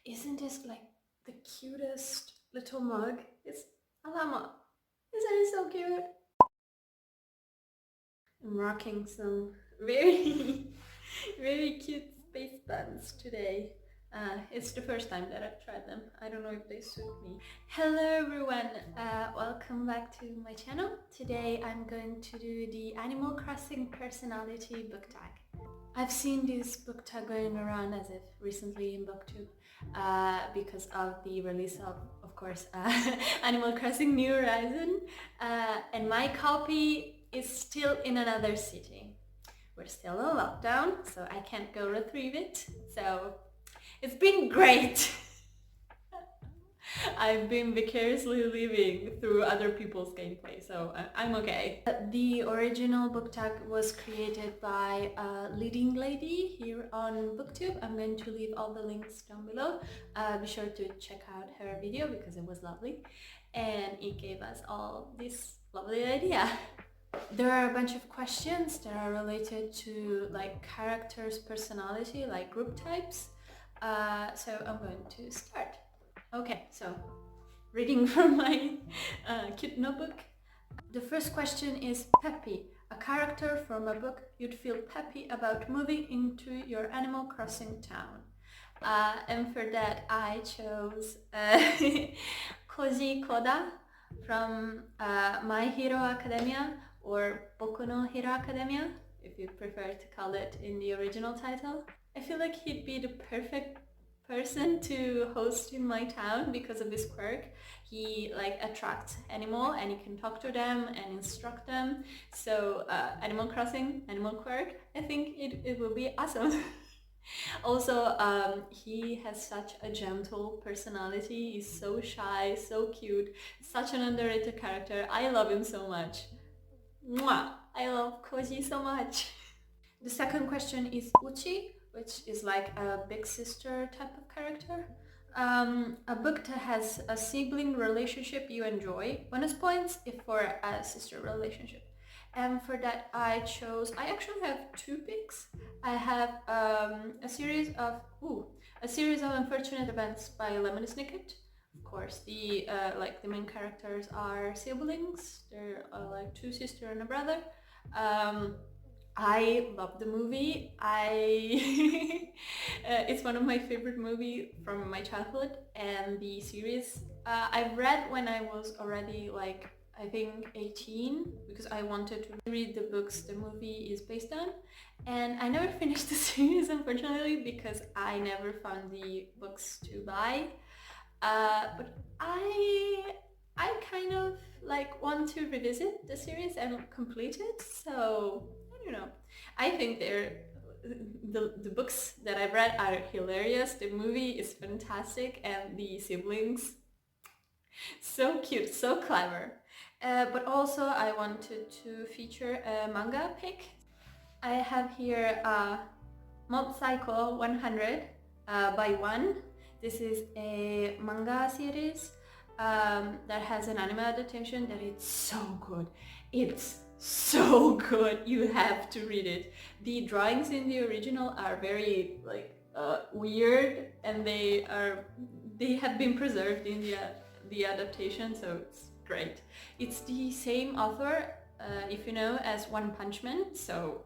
Isn't this like the cutest little mug? It's a llama. Isn't it so cute? I'm rocking some very, very cute space buns today. It's the first time that I've tried them. I don't know if they suit me. Hello everyone, welcome back to my channel. Today I'm going to do the Animal Crossing personality book tag. I've seen this book tag going around as if recently in Booktube because of the release of course, Animal Crossing New Horizon, and my copy is still in another city. We're still in lockdown, so I can't go retrieve it. So it's been great. I've been vicariously living through other people's gameplay, so I'm okay. The original book tag was created by a leading lady here on Booktube. I'm going to leave all the links down below. Be sure to check out her video because it was lovely and it gave us all this lovely idea. There are a bunch of questions that are related to like characters' personality, like group types. So I'm going to start. Okay, so reading from my cute notebook. The first question is Peppy, a character from a book you'd feel peppy about moving into your Animal Crossing town. And for that I chose Koji Koda from My Hero Academia, or Boku no Hero Academia, if you prefer to call it in the original title. I feel like he'd be the perfect person to host in my town because of his quirk. He like attracts animal and he can talk to them and instruct them. So Animal Crossing, animal quirk, I think it will be awesome. Also, he has such a gentle personality. He's so shy, so cute, such an underrated character. I love him so much. Mwah! I love Koji so much. The second question is Uchi, which is like a big sister type of character. A book that has a sibling relationship you enjoy. Bonus points if for a sister relationship. And for that I actually have two picks. I have a series of unfortunate events by Lemony Snicket. Of course, the main characters are siblings. They're like two sisters and a brother. I love the movie. It's one of my favorite movies from my childhood, and the series I've read when I was already like I think 18 because I wanted to read the books the movie is based on, and I never finished the series unfortunately because I never found the books to buy. But I kind of like want to revisit the series and complete it, so I don't know. I think the books that I've read are hilarious, the movie is fantastic, and the siblings, so cute, so clever. But also I wanted to feature a manga pick. I have here Mob Psycho 100 by One. This is a manga series that has an anime adaptation that it's so good. It's so good. You have to read it. The drawings in the original are very like weird, and they have been preserved in the adaptation, so it's great. It's the same author, if you know, as One Punch Man, so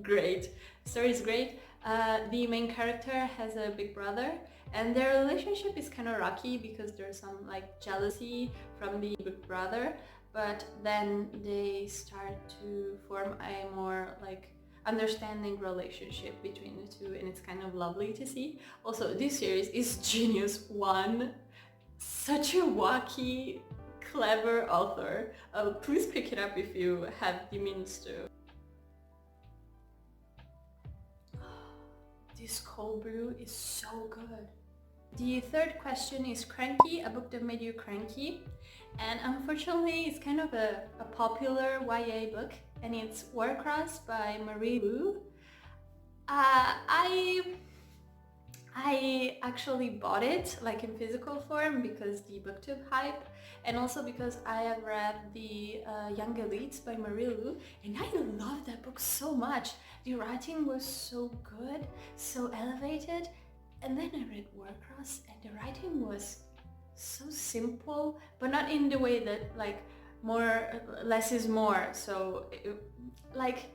great. Story is great. The main character has a big brother, and their relationship is kind of rocky because there's some like jealousy from the big brother, but then they start to form a more like understanding relationship between the two, and it's kind of lovely to see. Also, this series is genius. One, such a wacky, clever author. Please pick it up if you have the means to. This cold brew is so good. The third question is Cranky, a book that made you cranky. And unfortunately it's kind of a popular YA book, and it's Warcross by Marie Lu. I actually bought it like in physical form because the Booktube hype, and also because I have read the Young Elites by Marie Lu, and I love that book so much. The writing was so good, so elevated, And then I read Warcross, and the writing was so simple, but not in the way that like less is more. So it lacked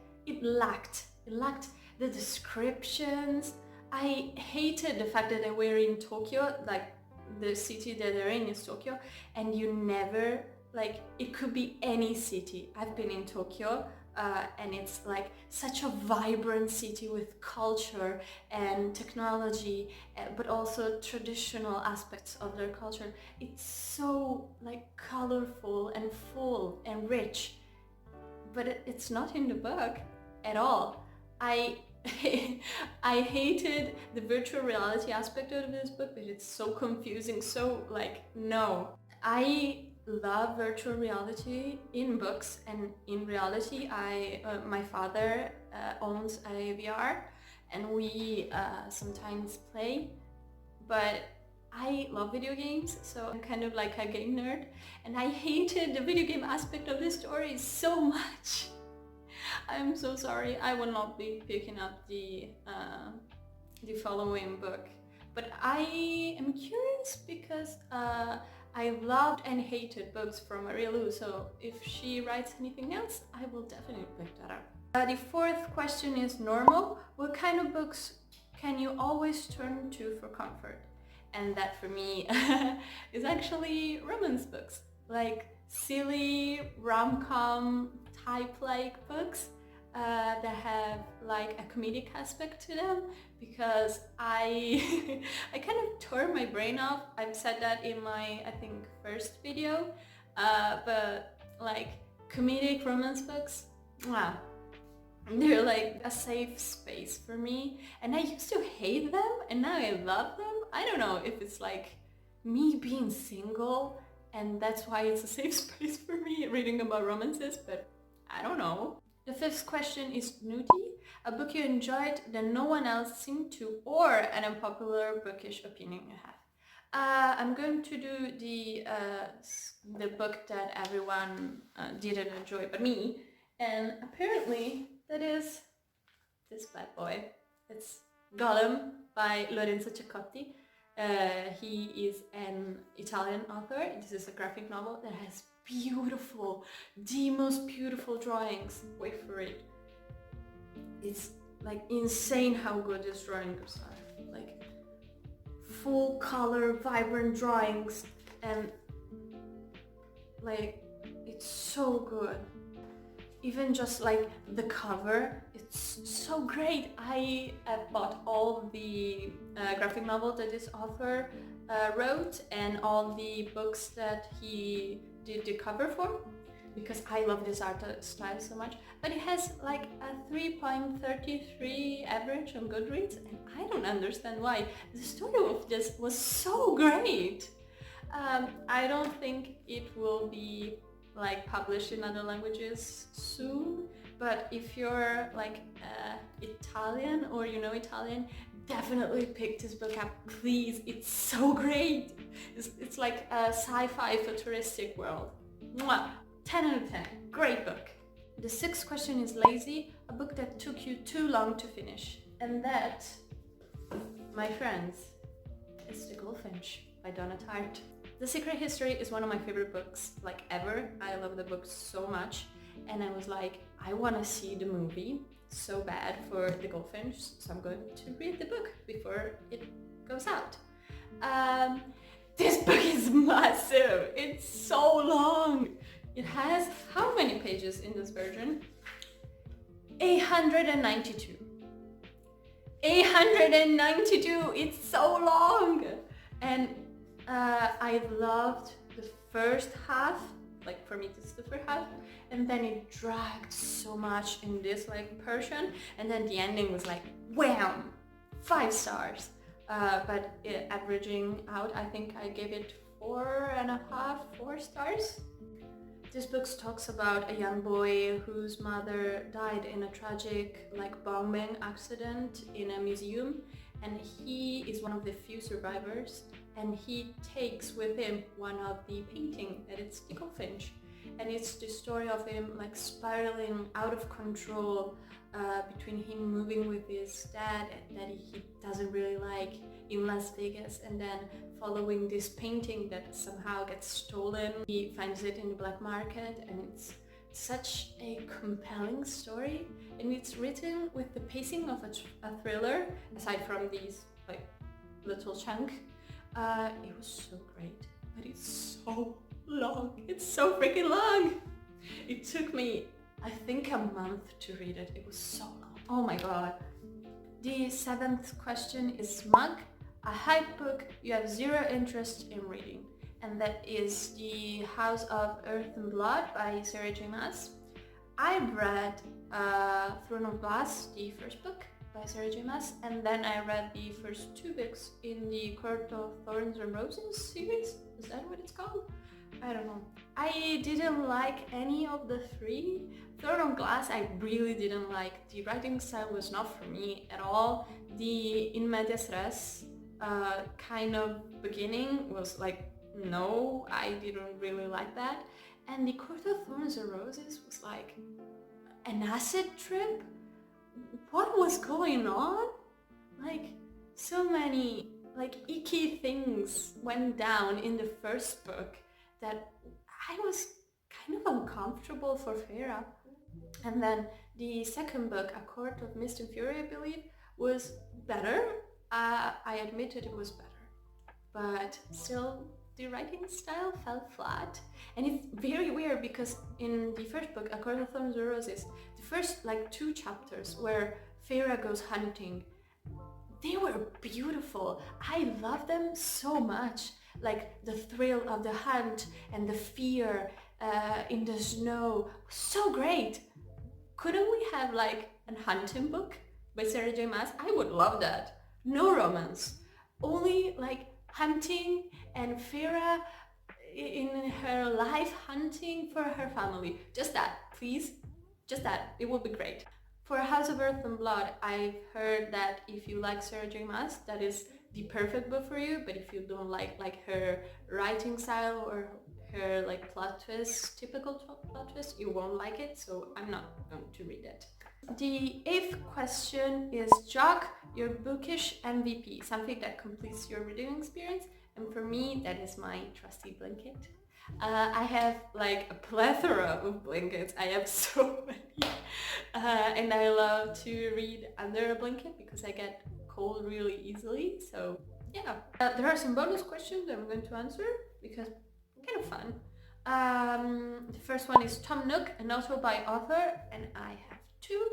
the descriptions. I hated the fact that they were in Tokyo, like the city that they're in is Tokyo, and you never, like, it could be any city. I've been in Tokyo, and it's like such a vibrant city with culture and technology, but also traditional aspects of their culture. It's so like colorful and full and rich, but it's not in the book at all. I I hated the virtual reality aspect of this book, but it's so confusing, so like, no. I love virtual reality in books, and in reality my father owns a VR, and we sometimes play, but I love video games, so I'm kind of like a game nerd, and I hated the video game aspect of this story so much. I'm so sorry, I will not be picking up the following book, but I am curious because I loved and hated books from Maria Lu, so if she writes anything else, I will definitely pick that up. The fourth question is normal. What kind of books can you always turn to for comfort? And that for me is actually romance books, like silly rom-com type-like books that have like a comedic aspect to them, because I kind of tore my brain off. I've said that in my, I think, first video, but like comedic romance books, wow, they're like a safe space for me, and I used to hate them and now I love them. I don't know if it's like me being single and that's why it's a safe space for me reading about romances, but I don't know. The fifth question is nudie, a book you enjoyed that no one else seemed to, or an unpopular bookish opinion you have. I'm going to do the book that everyone didn't enjoy but me, and apparently that is this bad boy. It's Gollum by Lorenzo Ceccotti. He is an Italian author. This is a graphic novel that has the most beautiful drawings. Wait for it. It's like insane how good his drawings are. Like full color, vibrant drawings, and like it's so good. Even just like the cover, it's so great. I have bought all the graphic novels that this author wrote and all the books that he did the cover for, because I love this art style so much. But it has like a 3.33 average on Goodreads, and I don't understand why. The story of this was so great. I don't think it will be like published in other languages soon, but if you're like Italian or you know Italian, definitely pick this book up, please. It's so great. It's like a sci-fi futuristic world. Mwah! 10 out of 10. Great book. The sixth question is lazy, a book that took you too long to finish. And that, my friends, is The Goldfinch by Donna Tartt. The Secret History is one of my favorite books, like ever. I love the book so much, and I was like, I want to see the movie so bad for The Goldfinch, so I'm going to read the book before it goes out. This book is massive. It's so long. It has how many pages in this version? 892. 892. It's so long. And I loved the first half, like for me this is the first half, and then it dragged so much in this like portion, and then the ending was like wham, 5 stars. But averaging out, I think I gave it 4.5, 4 stars. This book talks about a young boy whose mother died in a tragic like bombing accident in a museum, and he is one of the few survivors, and he takes with him one of the painting, and it's the Goldfinch, and it's the story of him like spiraling out of control, between him moving with his dad that he doesn't really like in Las Vegas, and then following this painting that somehow gets stolen. He finds it in the black market, and it's such a compelling story, and it's written with the pacing of a thriller, aside from these like little chunk. It was so great, but it's so long. It's so freaking long. It took me, I think, a month to read it. It was so long. Oh my god. The 7th question is smug. A hype book you have zero interest in reading. And that is The House of Earth and Blood by Sarah J. Maas. I read Throne of Glass, the first book by Sarah J. Maas, and then I read the first 2 books in the Court of Thorns and Roses series. Is that what it's called? I don't know. I didn't like any of the 3. Throne of Glass I really didn't like. The writing style was not for me at all. The in medias res kind of beginning was like, no, I didn't really like that. And the Court of Thorns and Roses was like an acid trip. What was going on? Like, so many like icky things went down in the first book that I was kind of uncomfortable for Feyre. And then the second book, A Court of Mist and Fury, I believe, was better. I admitted it was better, but still the writing style fell flat. And it's very weird because in the first book, A Court of Thorns and Roses, the first like 2 chapters where Feyre goes hunting, they were beautiful. I love them so much. Like the thrill of the hunt and the fear in the snow, so great. Couldn't we have like a hunting book by Sarah J. Maas? I would love that. No romance, only like hunting and Feyre in her life hunting for her family. Just that, please. Just that. It would be great. For House of Earth and Blood, I've heard that if you like Sarah J. Maas, that is the perfect book for you. But if you don't like her writing style or her like plot twist, typical plot twist, you won't like it. So I'm not going to read it. The 8th question is Jock, your bookish MVP, something that completes your reading experience. And for me, that is my trusty blanket. I have like a plethora of blankets. I have so many. And I love to read under a blanket because I get cold really easily. So yeah, there are some bonus questions that I'm going to answer because kind of fun. The first one is Tom Nook, an author by author, and I have 2.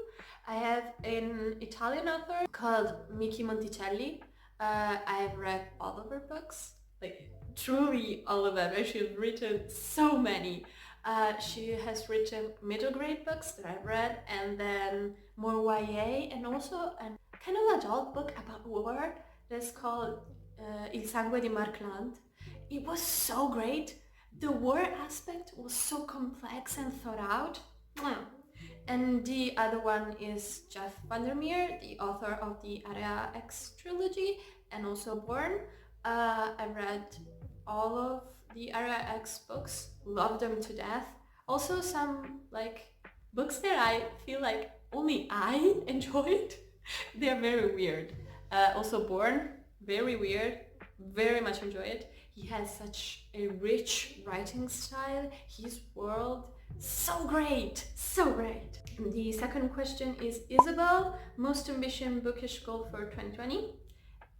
I have an Italian author called Miki Monticelli. I've read all of her books, like truly all of them, and she's written so many. She has written middle grade books that I've read, and then more YA, and also a kind of adult book about war that's called Il sangue di Markland. It was so great. The war aspect was so complex and thought out. And the other one is Jeff Vandermeer, the author of the Area X trilogy and also Born. I read all of the Area X books, loved them to death. Also some like books that I feel like only I enjoyed. They're very weird. Also Born, very weird, very much enjoy it. He has such a rich writing style, his world, so great, so great. The second question is Isabel, most ambitious bookish goal for 2020?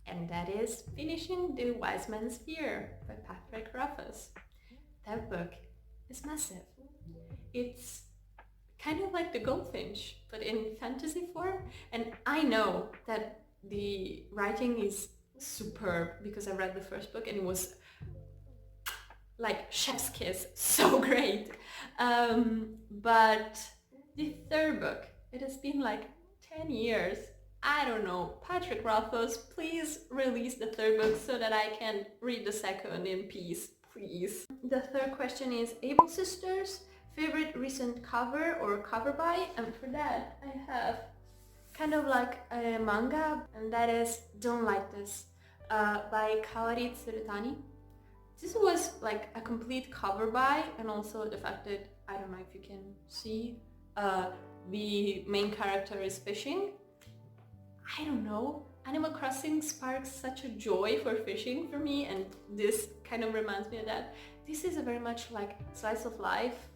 And that is finishing The Wise Man's Fear by Patrick Rothfuss. That book is massive. It's kind of like The Goldfinch, but in fantasy form. And I know that the writing is superb because I read the first book and it was like chef's kiss, so great. But the third book, it has been like 10 years. I don't know. Patrick Rothfuss, please release the third book so that I can read the second in peace, please. The third question is Able Sisters, favorite recent cover or cover by? And for that, I have kind of like a manga, and that is Don't Like This by Kaori Tsurutani. This was like a complete cover by, and also the fact that, I don't know if you can see, the main character is fishing. I don't know, Animal Crossing sparks such a joy for fishing for me, and this kind of reminds me of that. This is a very much like slice of life.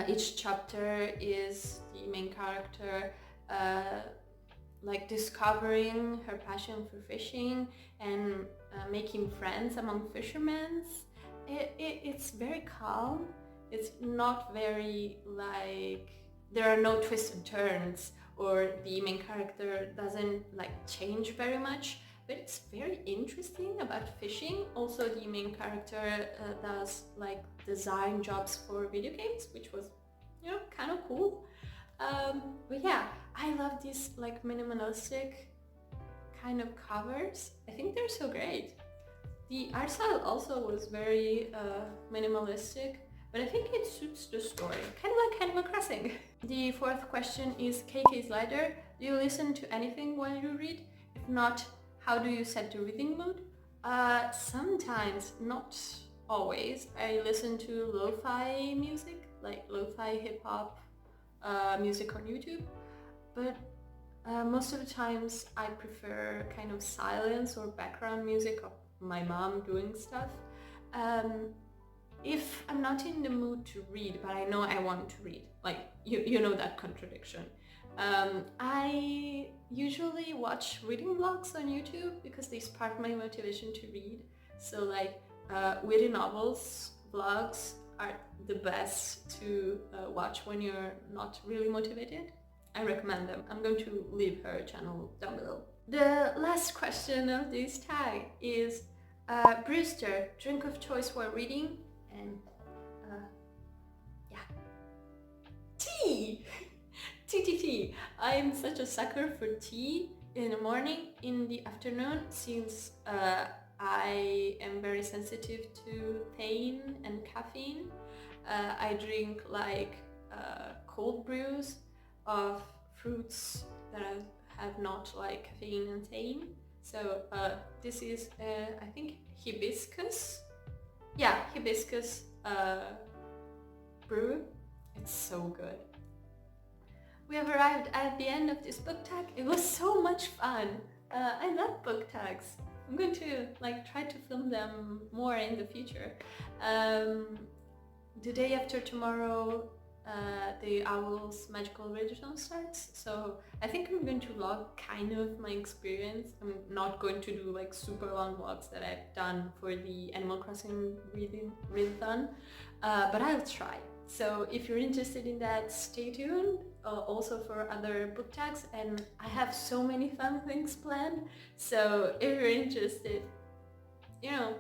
Each chapter is the main character like discovering her passion for fishing and making friends among fishermen. It's very calm. It's not very like, there are no twists and turns, or the main character doesn't like change very much, but it's very interesting about fishing. Also, the main character does like design jobs for video games, which was, you know, kind of cool. But yeah, I love these like minimalistic kind of covers. I think they're so great. The art style also was very minimalistic, but I think it suits the story, kind of like Animal Crossing. The fourth question is KK Slider. Do you listen to anything while you read? If not, how do you set the reading mood? Sometimes, not always. I listen to lo-fi music, like lo-fi hip-hop music on YouTube, but most of the times I prefer kind of silence or background music of my mom doing stuff. If I'm not in the mood to read, but I know I want to read, like you know that contradiction, I usually watch reading vlogs on YouTube because they spark my motivation to read. So like witty novels vlogs are the best to watch when you're not really motivated. I recommend them. I'm going to leave her channel down below. The last question of this tag is Brewster, drink of choice while reading, and yeah, tea! Tea. I'm such a sucker for tea in the morning, in the afternoon, since I am very sensitive to pain and caffeine. I drink like cold brews of fruits that have not like caffeine and tain. So this is I think hibiscus. Yeah, hibiscus brew. It's so good. We have arrived at the end of this book tag. It was so much fun. I love book tags. I'm going to like try to film them more in the future. The day after tomorrow, the Owl's Magical Region starts, so I think I'm going to vlog kind of my experience. I'm not going to do like super long vlogs that I've done for the Animal Crossing readathon, but I'll try. So if you're interested in that, stay tuned. Also for other book tags, and I have so many fun things planned. So if you're interested, you know,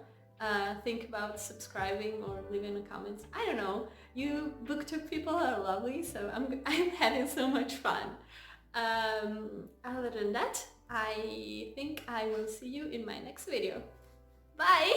think about subscribing or leaving a comment. I don't know. You Booktube people are lovely, so I'm having so much fun. Other than that, I think I will see you in my next video. Bye!